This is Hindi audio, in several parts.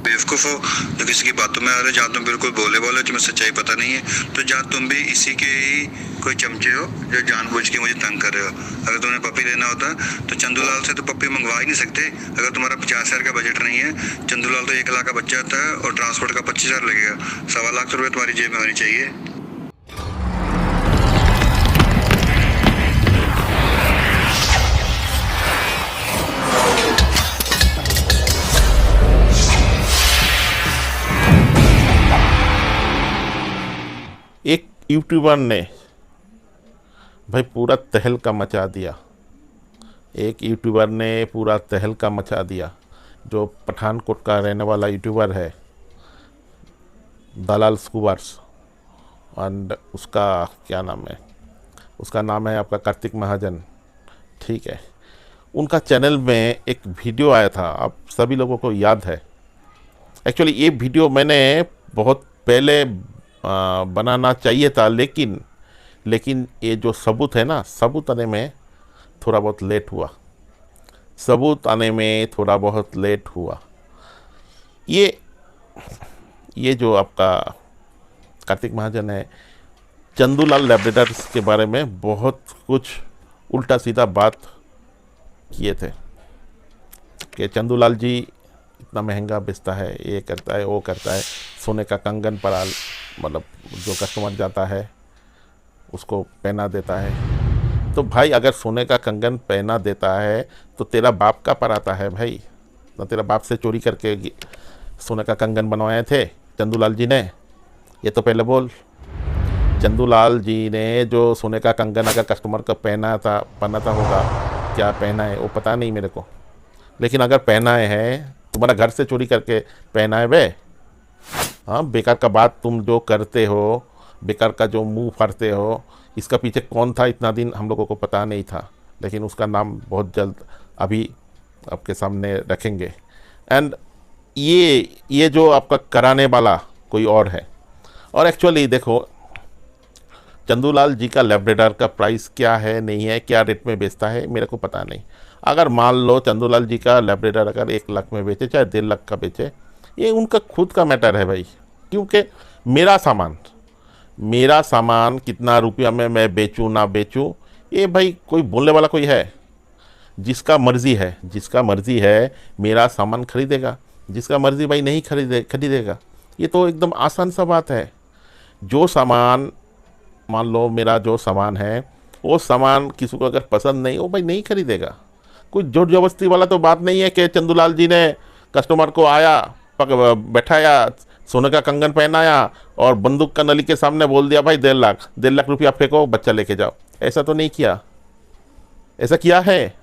बेवकूफ़ हो जो किसी की बातों में आ रहे, जहाँ तुम बिल्कुल बोले बोले, तुम्हें सच्चाई पता नहीं है, तो जहाँ तुम भी इसी के ही कोई चमचे हो जो जानबूझ के मुझे तंग कर रहे हो। अगर तुम्हें पपी लेना होता तो चंदूलाल से तो पपी मंगवा ही नहीं सकते। अगर तुम्हारा 50,000 का बजट नहीं है, चंदूलाल तो 1 लाख का बच्चा आता है और ट्रांसपोर्ट का 25,000 लगेगा। 1.25 लाख रुपये तुम्हारी जेब में होनी चाहिए। एक यूट्यूबर ने भाई पूरा तहलका मचा दिया। एक यूट्यूबर ने पूरा तहलका मचा दिया, जो पठानकोट का रहने वाला यूट्यूबर है, दलाल स्कूबर्स। एंड उसका क्या नाम है, उसका नाम है आपका कार्तिक महाजन, ठीक है। उनका चैनल में एक वीडियो आया था, आप सभी लोगों को याद है। एक्चुअली ये वीडियो मैंने बहुत पहले बनाना चाहिए था, लेकिन ये जो सबूत है ना, सबूत आने में थोड़ा बहुत लेट हुआ। सबूत आने में थोड़ा बहुत लेट हुआ। ये जो आपका कार्तिक महाजन है, चंदूलाल लैब्रेडर्स के बारे में बहुत कुछ उल्टा सीधा बात किए थे कि चंदूलाल जी इतना महंगा बेचता है, ये करता है, वो करता है, सोने का कंगन पराल, मतलब जो कस्टमर जाता है उसको पहना देता है। तो भाई अगर सोने का कंगन पहना देता है तो तेरा बाप का पराता है भाई, ना तेरा बाप से चोरी करके सोने का कंगन बनवाए थे चंदूलाल जी ने? ये तो पहले बोल। चंदूलाल जी ने जो सोने का कंगन अगर कस्टमर को पहनाता होगा, क्या पहना है वो पता नहीं मेरे को, लेकिन अगर पहनाए हैं, तुम्हारा घर से चोरी करके पहनाए वे। हाँ, बेकार का बात तुम जो करते हो, बेकार का जो मुंह फाड़ते हो, इसका पीछे कौन था इतना दिन हम लोगों को पता नहीं था, लेकिन उसका नाम बहुत जल्द अभी आपके सामने रखेंगे। एंड ये जो आपका कराने वाला कोई और है। और एक्चुअली देखो, चंदूलाल जी का लैब्रेडर का प्राइस क्या है, नहीं है, क्या रेट में बेचता है, मेरे को पता नहीं। अगर मान लो चंदूलाल जी का लैब्रेडर अगर 1 लाख में बेचे, चाहे 1.5 लाख का बेचे, ये उनका खुद का मैटर है भाई। क्योंकि मेरा सामान कितना रुपया में मैं बेचूं ना बेचूं, ये भाई कोई बोलने वाला कोई है? जिसका मर्ज़ी है मेरा सामान खरीदेगा, जिसका मर्ज़ी भाई नहीं खरीदेगा। ये तो एकदम आसान सा बात है। जो सामान, मान लो मेरा जो सामान है, वो सामान किसी को अगर पसंद नहीं, वो भाई नहीं खरीदेगा। कोई जोर जबरदस्ती वाला तो बात नहीं है कि चंदूलाल जी ने कस्टमर को आया, बैठाया, सोने का कंगन पहनाया और बंदूक का नली के सामने बोल दिया भाई 1.5 लाख रुपया फेंको, बच्चा लेके जाओ। ऐसा तो नहीं किया। ऐसा किया है?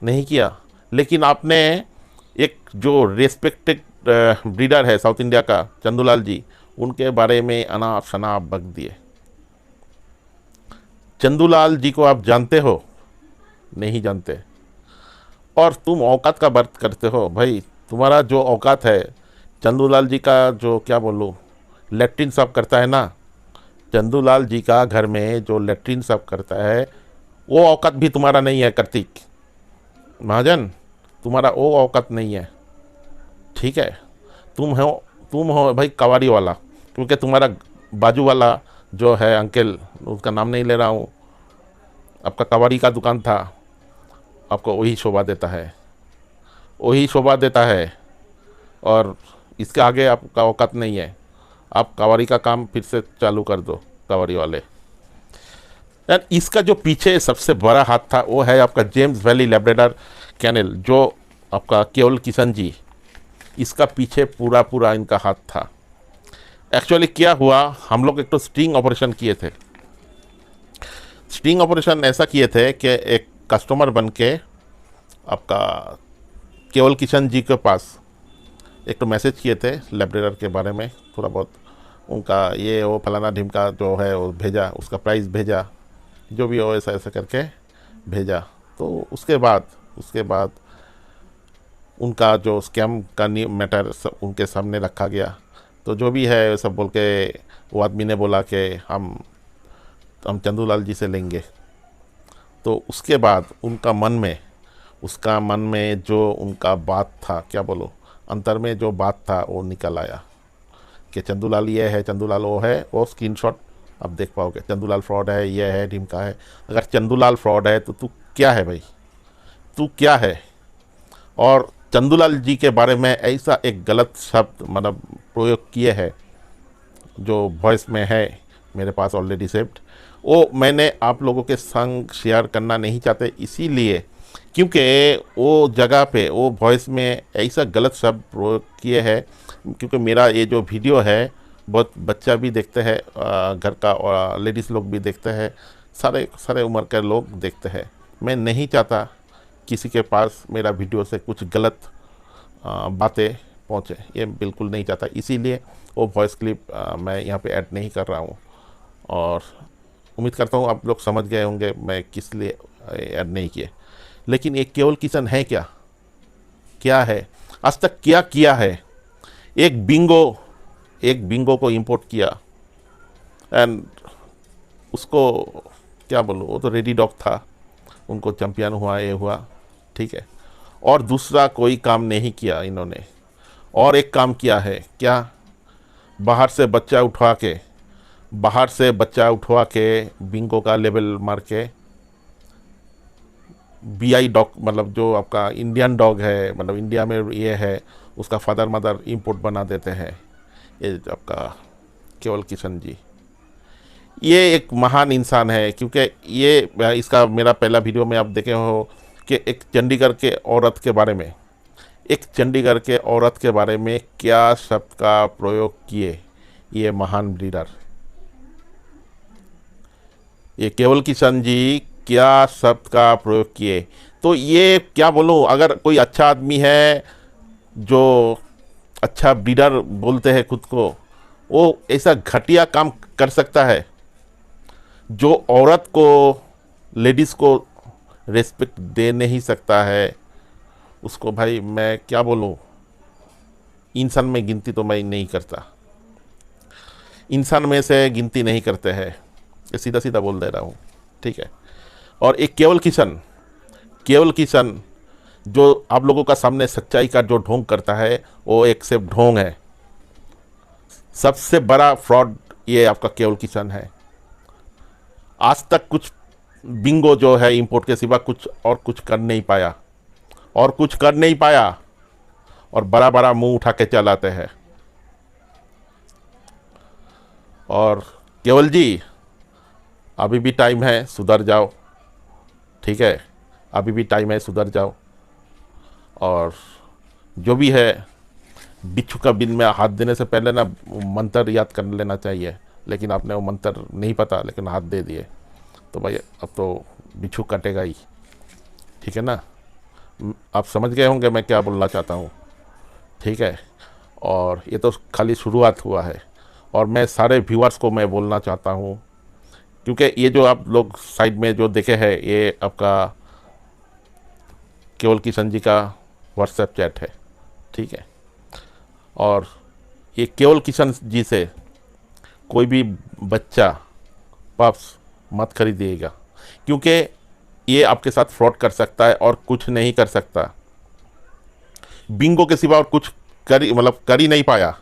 नहीं किया। लेकिन आपने एक जो रेस्पेक्टेड ब्रीडर है साउथ इंडिया का, चंदूलाल जी, उनके बारे में अनाप शनाप बक दिए। चंदूलाल जी को आप जानते हो? नहीं जानते। और तुम औकात का बात करते हो भाई। तुम्हारा जो औकात है, चंदूलाल जी का जो क्या बोलूँ, लैट्रिन साफ करता है ना, चंदूलाल जी का घर में जो लैट्रिन साफ करता है, वो औकात भी तुम्हारा नहीं है कार्तिक महाजन, तुम्हारा वो औकात नहीं है, ठीक है। तुम हो भाई कवाड़ी वाला, क्योंकि तुम्हारा बाजू वाला जो है अंकल, उसका नाम नहीं ले रहा हूँ, आपका कवाड़ी का दुकान था, आपको वही शोभा देता है, और इसके आगे आपका औकात नहीं है। आप कवाड़ी का काम फिर से चालू कर दो, कवाड़ी वाले। यार इसका जो पीछे सबसे बड़ा हाथ था, वो है आपका जेम्स वैली लैब्रेडर कैनल, जो आपका केवल किशन जी, इसका पीछे पूरा इनका हाथ था। एक्चुअली क्या हुआ, हम लोग एक तो स्टिंग ऑपरेशन किए थे। स्टिंग ऑपरेशन ऐसा किए थे कि एक कस्टमर बन के आपका केवल किशन जी के पास एक तो मैसेज किए थे लैब्रेडर के बारे में, थोड़ा बहुत उनका ये वो फलाना ढिमका जो है वो भेजा, उसका प्राइस भेजा, जो भी हो ऐसा करके भेजा। तो उसके बाद उनका जो स्कैम का मैटर उनके सामने रखा गया। तो जो भी है सब बोल के वो आदमी ने बोला कि हम चंदूलाल जी से लेंगे। तो उसके बाद उसका मन में जो उनका बात था, क्या बोलो, अंतर में जो बात था वो निकल आया कि चंदूलाल ये है, चंदूलाल वो है। वो स्क्रीनशॉट आप देख पाओगे, चंदूलाल फ्रॉड है, ये है, ढिमका है। अगर चंदूलाल फ्रॉड है तो तू क्या है भाई, तू क्या है? और चंदूलाल जी के बारे में ऐसा एक गलत शब्द मतलब प्रयोग किए है जो वॉइस में है मेरे पास ऑलरेडी सेव्ड, वो मैंने आप लोगों के संग शेयर करना नहीं चाहते, इसीलिए क्योंकि वो जगह पे वो वॉइस में ऐसा गलत शब्द प्रयोग किए हैं। क्योंकि मेरा ये जो वीडियो है बहुत बच्चा भी देखते हैं, घर का और लेडीज़ लोग भी देखते हैं, सारे सारे उम्र के लोग देखते हैं। मैं नहीं चाहता किसी के पास मेरा वीडियो से कुछ गलत बातें पहुँचे, ये बिल्कुल नहीं चाहता, इसीलिए वो वॉइस क्लिप मैं यहाँ पे ऐड नहीं कर रहा हूँ। और उम्मीद करता हूँ आप लोग समझ गए होंगे मैं किस लिए ऐड नहीं किए। लेकिन ये केवल किशन है क्या? क्या है? आज तक क्या किया है? एक बिंगो को इंपोर्ट किया एंड उसको क्या बोलूँ, वो तो रेडी डॉग था, उनको चैंपियन हुआ, ये हुआ, ठीक है। और दूसरा कोई काम नहीं किया इन्होंने। और एक काम किया है क्या? बाहर से बच्चा उठवा के बिंगो का लेवल मार के BI डॉग, मतलब जो आपका इंडियन डॉग है, मतलब इंडिया में ये है, उसका फादर मदर इंपोर्ट बना देते हैं ये आपका केवल किशन जी। ये एक महान इंसान है, क्योंकि ये इसका मेरा पहला वीडियो में आप देखे हो कि एक चंडीगढ़ के औरत के बारे में क्या शब्द का प्रयोग किए ये महान ब्रीडर, ये केवल किशन जी क्या शब्द का प्रयोग किए। तो ये क्या बोलूँ, अगर कोई अच्छा आदमी है जो अच्छा ब्रीडर बोलते हैं खुद को, वो ऐसा घटिया काम कर सकता है? जो औरत को, लेडीज़ को रेस्पेक्ट दे नहीं सकता है, उसको भाई मैं क्या बोलूँ, इंसान में गिनती तो मैं नहीं करता, इंसान में से गिनती नहीं करते हैं, ये सीधा सीधा बोल दे रहा हूँ, ठीक है। और एक केवल किशन जो आप लोगों का सामने सच्चाई का जो ढोंग करता है, वो एक सिर्फ ढोंग है। सबसे बड़ा फ्रॉड ये आपका केवल किशन है। आज तक कुछ बिंगो जो है इंपोर्ट के सिवा कुछ कर नहीं पाया, और बड़ा बड़ा मुंह उठा के चल आते हैं। और केवल जी, अभी भी टाइम है, सुधर जाओ, ठीक है, अभी भी टाइम है, सुधर जाओ। और जो भी है, बिच्छू का बिल में हाथ देने से पहले ना मंत्र याद कर लेना चाहिए, लेकिन आपने वो मंत्र नहीं पता, लेकिन हाथ दे दिए, तो भाई अब तो बिच्छू कटेगा ही, ठीक है ना। आप समझ गए होंगे मैं क्या बोलना चाहता हूँ, ठीक है। और ये तो खाली शुरुआत हुआ है, और मैं सारे व्यूअर्स को मैं बोलना चाहता हूँ, क्योंकि ये जो आप लोग साइड में जो देखे हैं, ये आपका केवल किशन जी का व्हाट्सएप चैट है, ठीक है। और ये केवल किशन जी से कोई भी बच्चा पप्स मत खरीदिएगा, क्योंकि ये आपके साथ फ्रॉड कर सकता है और कुछ नहीं कर सकता, बिंगो के सिवा और कुछ कर ही नहीं पाया,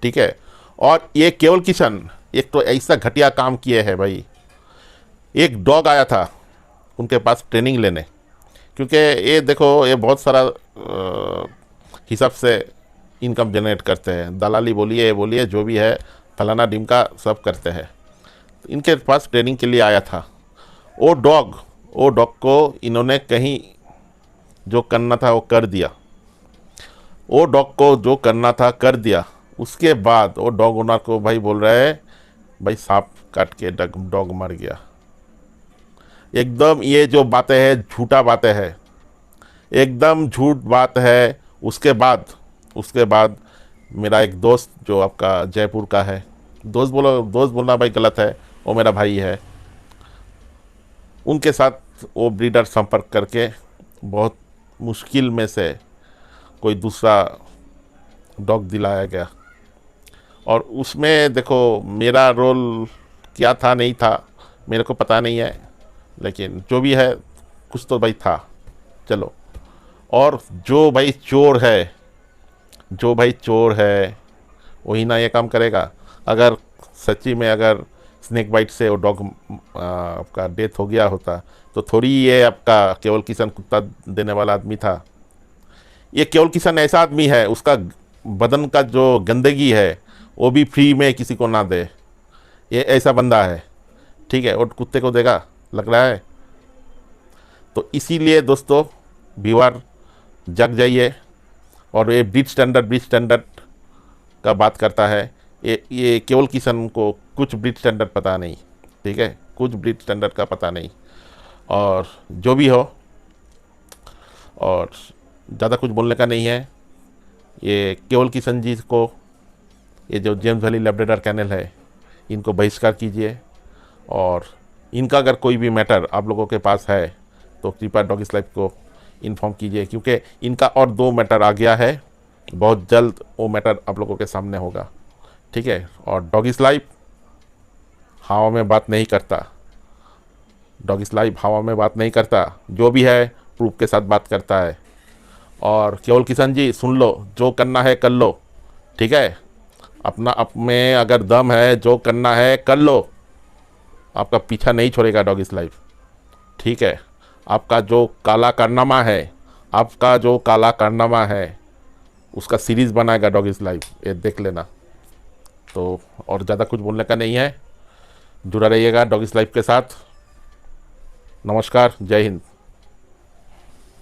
ठीक है। और ये केवल किशन एक तो ऐसा घटिया काम किए है भाई। एक डॉग आया था उनके पास ट्रेनिंग लेने, क्योंकि ये देखो ये बहुत सारा हिसाब से इनकम जनरेट करते हैं, दलाली बोलिए जो भी है, फलाना ढिमका सब करते हैं। इनके पास ट्रेनिंग के लिए आया था। वो डॉग को इन्होंने कहीं जो करना था वो कर दिया, वो डॉग को जो करना था कर दिया। उसके बाद वो डॉग ओनर को भाई बोल रहा है भाई सांप काट के डॉग मर गया। एकदम ये जो बातें हैं झूठा बातें हैं, एकदम झूठ बात है। उसके बाद मेरा एक दोस्त जो आपका जयपुर का है, दोस्त बोलना भाई गलत है, वो मेरा भाई है, उनके साथ वो ब्रीडर संपर्क करके बहुत मुश्किल में से कोई दूसरा डॉग दिलाया गया। और उसमें देखो मेरा रोल क्या था नहीं था मेरे को पता नहीं है, लेकिन जो भी है कुछ तो भाई था, चलो। और जो भाई चोर है जो भाई चोर है वही ना ये काम करेगा। अगर सच्ची में अगर स्नेक बाइट से वो डॉग आपका डेथ हो गया होता तो थोड़ी ये आपका केवल किशन कुत्ता देने वाला आदमी था। ये केवल किशन ऐसा आदमी है, उसका बदन का जो गंदगी है वो भी फ्री में किसी को ना दे, ये ऐसा बंदा है। ठीक है, और कुत्ते को देगा, लग रहा है। तो इसीलिए दोस्तों व्यूअर जग जाइए। और ये ब्रीड स्टैंडर्ड का बात करता है। ये केवल किशन को कुछ ब्रीड स्टैंडर्ड पता नहीं, ठीक है, कुछ ब्रीड स्टैंडर्ड का पता नहीं। और जो भी हो, और ज़्यादा कुछ बोलने का नहीं है। ये केवल किशन जी को, ये जो जेम्स वैली लैब्राडोर कैनल है, इनको बहिष्कार कीजिए। और इनका अगर कोई भी मैटर आप लोगों के पास है तो कृपया डॉगिस लाइफ को इन्फॉर्म कीजिए, क्योंकि इनका और 2 मैटर आ गया है। बहुत जल्द वो मैटर आप लोगों के सामने होगा, ठीक है। और डॉगिस लाइफ हवा में बात नहीं करता, डॉगिस लाइफ हवा में बात नहीं करता, जो भी है प्रूफ के साथ बात करता है। और केवल किशन जी सुन लो, जो करना है कर लो, ठीक है। अपना आप में अगर दम है, जो करना है कर लो, आपका पीछा नहीं छोड़ेगा डॉगिस लाइफ, ठीक है। आपका जो काला कारनामा है, आपका जो काला कारनामा है उसका सीरीज़ बनाएगा डॉगिस लाइफ, ये देख लेना। तो और ज़्यादा कुछ बोलने का नहीं है, जुड़ा रहिएगा डॉगिस लाइफ के साथ। नमस्कार, जय हिंद।